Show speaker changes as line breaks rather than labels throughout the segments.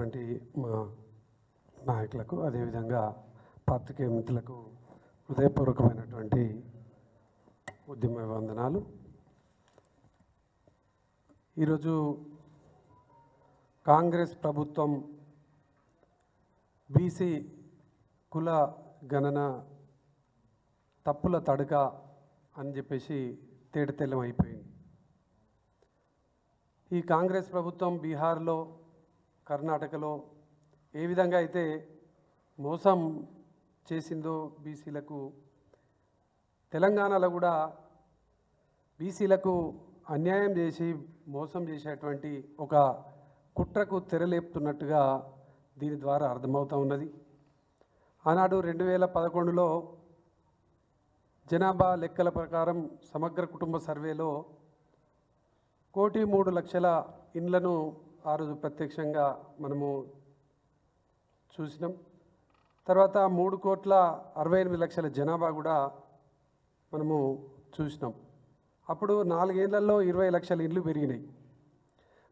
వచ్చినటువంటి మా నాయకులకు అదేవిధంగా పాత్రికేయ మిత్రులకు హృదయపూర్వకమైనటువంటి ఉద్యమ వందనాలు. ఈరోజు కాంగ్రెస్ ప్రభుత్వం బీసీ కుల గణన తప్పుల తడక అని చెప్పేసి తేటతెల్లం అయిపోయింది. ఈ కాంగ్రెస్ ప్రభుత్వం బీహార్లో, కర్ణాటకలో ఏ విధంగా అయితే మోసం చేసిందో బీసీలకు, తెలంగాణలో కూడా బీసీలకు అన్యాయం చేసి మోసం చేసేటువంటి ఒక కుట్రకు తెరలేపుతున్నట్టుగా దీని ద్వారా అర్థమవుతూ ఉన్నది. ఆనాడు 2011లో జనాభా లెక్కల ప్రకారం సమగ్ర కుటుంబ సర్వేలో 1,03,00,000 ఇండ్లను ఆ రోజు ప్రత్యక్షంగా మనము చూసినాం. తర్వాత 3,68,00,000 జనాభా కూడా మనము చూసినాం. అప్పుడు 4 ఏళ్లలో 20 లక్షల ఇండ్లు పెరిగినాయి.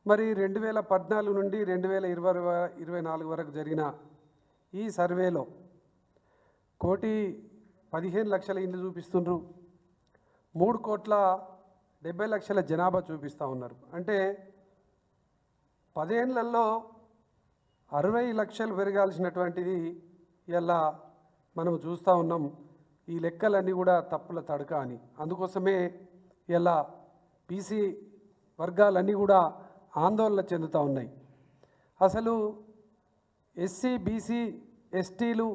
మరి 2014 నుండి 2024 వరకు జరిగిన ఈ సర్వేలో 1,15,00,000 ఇండ్లు చూపిస్తున్నారు, 3,70,00,000 జనాభా చూపిస్తూ ఉన్నారు. అంటే 10 ఏళ్లలో 60 లక్షలు పెరగాల్సినటువంటిది ఇలా మనం చూస్తూ ఉన్నాం. ఈ లెక్కలన్నీ కూడా తప్పుల తడక అని. అందుకోసమే ఇలా బీసీ వర్గాలన్నీ కూడా ఆందోళన చెందుతూ ఉన్నాయి. అసలు ఎస్సీ, బీసీ, ఎస్టీలు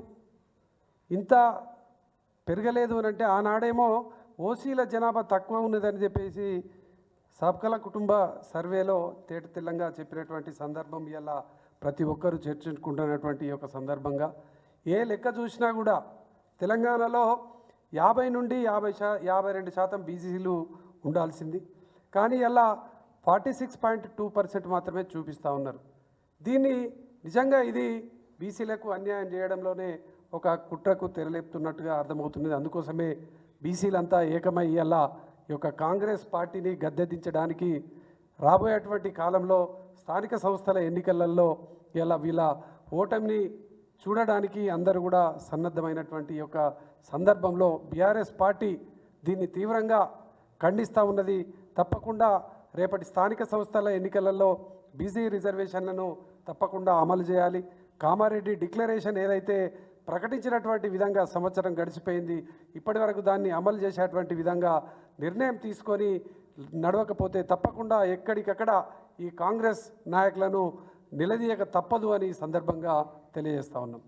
ఇంత పెరగలేదు అని అంటే, ఆనాడేమో ఓసీల జనాభా తక్కువ ఉన్నదని చెప్పేసి సబ్కల కుటుంబ సర్వేలో తేటతెల్లంగా చెప్పినటువంటి సందర్భం ఇలా ప్రతి ఒక్కరూ చర్చించుకుంటున్నటువంటి ఒక సందర్భంగా ఏ లెక్క చూసినా కూడా తెలంగాణలో 50 నుండి 52% బీసీలు ఉండాల్సింది. కానీ ఇలా 46.2% మాత్రమే చూపిస్తూ ఉన్నారు. దీన్ని నిజంగా ఇది బీసీలకు అన్యాయం చేయడంలోనే ఒక కుట్రకు తెరలేపుతున్నట్టుగా అర్థమవుతున్నది. అందుకోసమే బీసీలంతా ఏకమై ఇలా ఈ యొక్క కాంగ్రెస్ పార్టీని గద్దెదించడానికి రాబోయేటువంటి కాలంలో స్థానిక సంస్థల ఎన్నికలలో ఇలా వీళ్ళ ఓటమిని చూడడానికి అందరూ కూడా సన్నద్ధమైనటువంటి యొక్క సందర్భంలో బీఆర్ఎస్ పార్టీ దీన్ని తీవ్రంగా ఖండిస్తూ ఉన్నది. తప్పకుండా రేపటి స్థానిక సంస్థల ఎన్నికలలో బీసీ రిజర్వేషన్లను తప్పకుండా అమలు చేయాలి. కామారెడ్డి డిక్లరేషన్ ఏదైతే ప్రకటించినటువంటి విధంగా సంవత్సరం గడిచిపోయింది, ఇప్పటి వరకు దాన్ని అమలు చేసేటువంటి విధంగా నిర్ణయం తీసుకొని నడవకపోతే తప్పకుండా ఎక్కడికక్కడ ఈ కాంగ్రెస్ నాయకులను నిలదీయక తప్పదు అని సందర్భంగా తెలియజేస్తా ఉన్నాం.